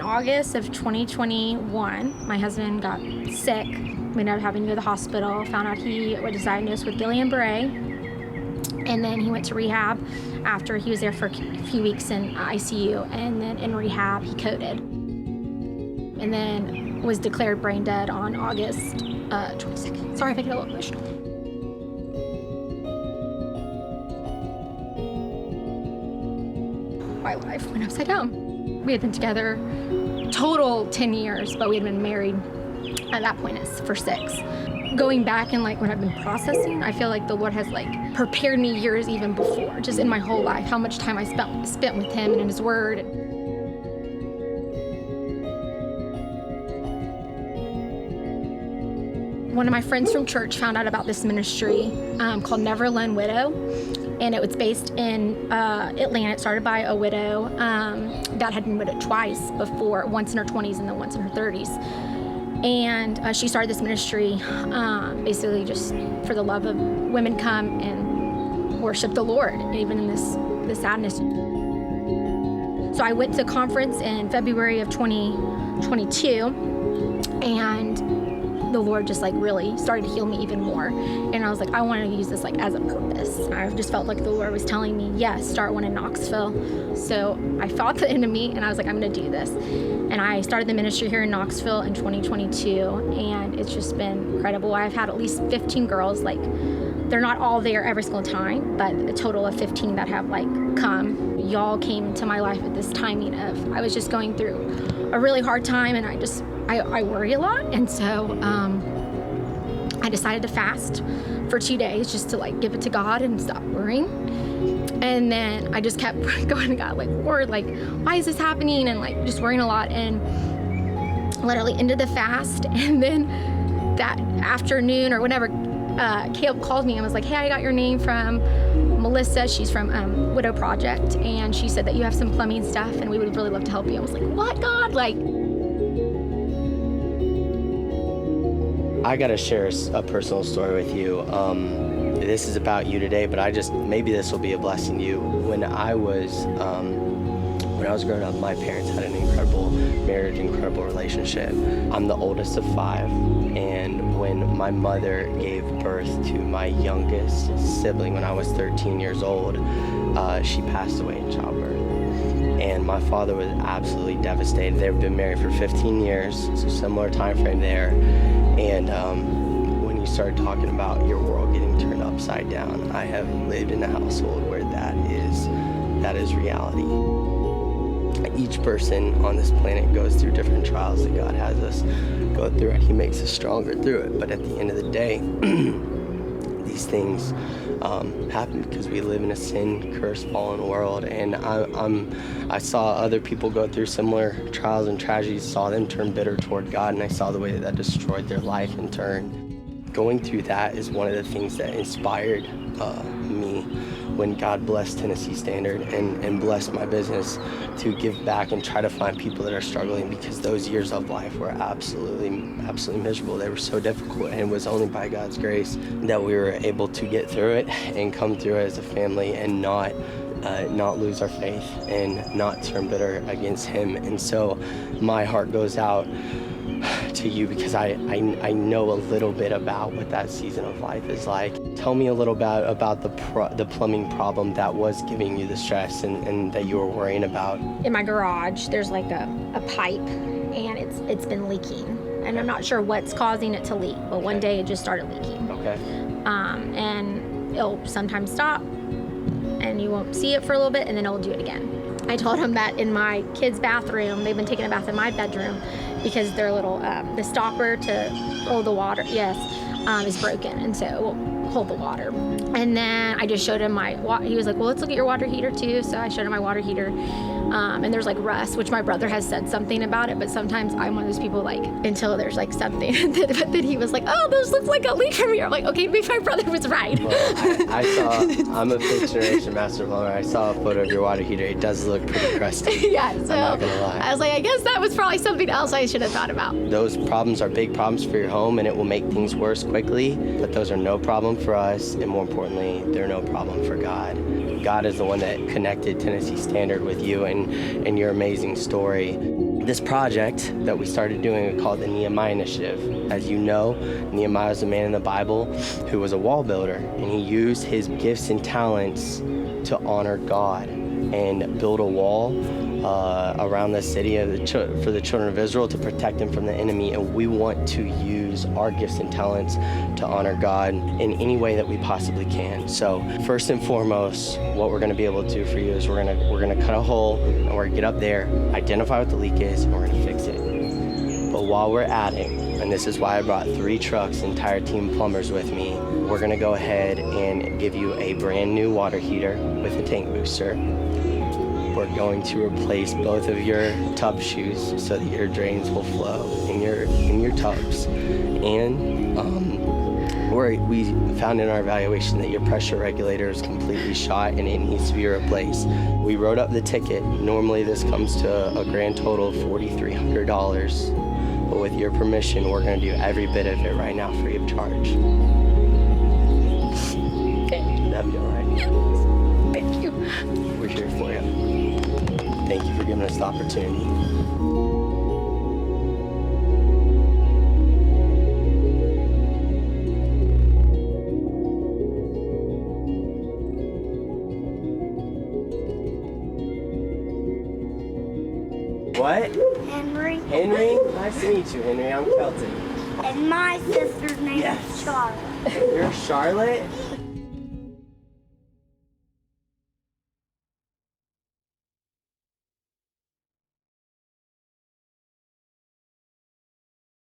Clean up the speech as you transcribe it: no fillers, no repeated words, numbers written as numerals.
August of 2021, my husband got sick. We ended up having to go to the hospital, found out he was diagnosed with Guillain-Barré, and then he went to rehab after he was there for a few weeks in ICU, and then in rehab he coded. And then was declared brain dead on August 22nd. Sorry if I get a little emotional. My life went upside down. We had been together total 10 years, but we had been married at that point for 6. Going back and when I've been processing, I feel like the Lord has prepared me years even before, just in my whole life, how much time I spent with him and in his word. One of my friends from church found out about this ministry called Never Alone Widow, and it was based in Atlanta. It started by a widow that had been widowed twice before, once in her 20s and then once in her 30s. And she started this ministry basically just for the love of women come and worship the Lord, even in this sadness. So I went to a conference in February of 2022, and the Lord just really started to heal me even more. And I was I want to use this as a purpose. And I just felt like the Lord was telling me, yes, start one in Knoxville. So I fought the enemy and I was I'm going to do this. And I started the ministry here in Knoxville in 2022, and it's just been incredible. I've had at least 15 girls, they're not all there every single time, but a total of 15 that have come. Y'all came into my life at this timing of, I was just going through a really hard time, and I worry a lot, and so I decided to fast for 2 days just to give it to God and stop worrying. And then I just kept going to God, Lord, why is this happening? And just worrying a lot, and literally ended the fast. And then that afternoon or whenever, Caleb called me and was hey, I got your name from Melissa. She's from Widow Project, and she said that you have some plumbing stuff and we would really love to help you. I was what, God? I gotta share a personal story with you. This is about you today, but maybe this will be a blessing to you. When I was growing up, my parents had an incredible marriage, incredible relationship. I'm the oldest of 5, and when my mother gave birth to my youngest sibling when I was 13 years old, she passed away in childbirth. And my father was absolutely devastated. They've been married for 15 years, so similar time frame there. And when you started talking about your world getting turned upside down, I have lived in a household where that is reality. Each person on this planet goes through different trials that God has us go through, and he makes us stronger through it. But at the end of the day, these things happen because we live in a sin-cursed, fallen world. And I saw other people go through similar trials and tragedies, saw them turn bitter toward God, and I saw the way that destroyed their life in turn. Going through that is one of the things that inspired me when God blessed Tennessee Standard and blessed my business to give back and try to find people that are struggling, because those years of life were absolutely miserable. They were so difficult, and it was only by God's grace that we were able to get through it and come through it as a family and not lose our faith and not turn bitter against him. And so my heart goes out to you because I know a little bit about what that season of life is like. Tell me a little bit about the plumbing problem that was giving you the stress and that you were worrying about. In my garage, there's a pipe, and it's been leaking, and I'm not sure what's causing it to leak, but one day it just started leaking. Okay. And it'll sometimes stop, and you won't see it for a little bit, and then it'll do it again. I told him that in my kids' bathroom, they've been taking a bath in my bedroom because their little, the stopper to hold the water, is broken, and so it will hold the water. And then I just showed him he was well, let's look at your water heater too. So I showed him my water heater, and there's rust, which my brother has said something about it, but sometimes I'm one of those people until there's something, but then he was oh, this looks like a leak from here. I'm okay, maybe my brother was right. Well, I'm a fifth generation master plumber. I saw a photo of your water heater. It does look pretty crusty. Yeah, so I'm not gonna lie. I was I guess that was probably something else I should have thought about. Those problems are big problems for your home, and it will make things worse quickly, but those are no problem for us, and more importantly, they're no problem for God. God is the one that connected Tennessee Standard with you and your amazing story. This project that we started doing called the Nehemiah Initiative. As you know, Nehemiah was a man in the Bible who was a wall builder, and he used his gifts and talents to honor God and build a wall around the city for the children of Israel to protect them from the enemy. And we want to use our gifts and talents to honor God in any way that we possibly can. So first and foremost, what we're going to be able to do for you is we're going to cut a hole, and we're going to get up there, identify what the leak is, and we're going to fix it. But while we're at it, and this is why I brought 3 trucks, entire team of plumbers with me, we're going to go ahead and give you a brand new water heater with a tank booster. We're going to replace both of your tub shoes so that your drains will flow in your tubs. And we found in our evaluation that your pressure regulator is completely shot and it needs to be replaced. We wrote up the ticket. Normally this comes to a grand total of $4,300, but with your permission, we're going to do every bit of it right now free of charge. That'd be all right. Thank you. We're here for you. Thank you for giving us the opportunity. What? Henry. Henry? Nice to meet you, Henry. I'm Kelton. And my sister's name is Charlotte. You're Charlotte?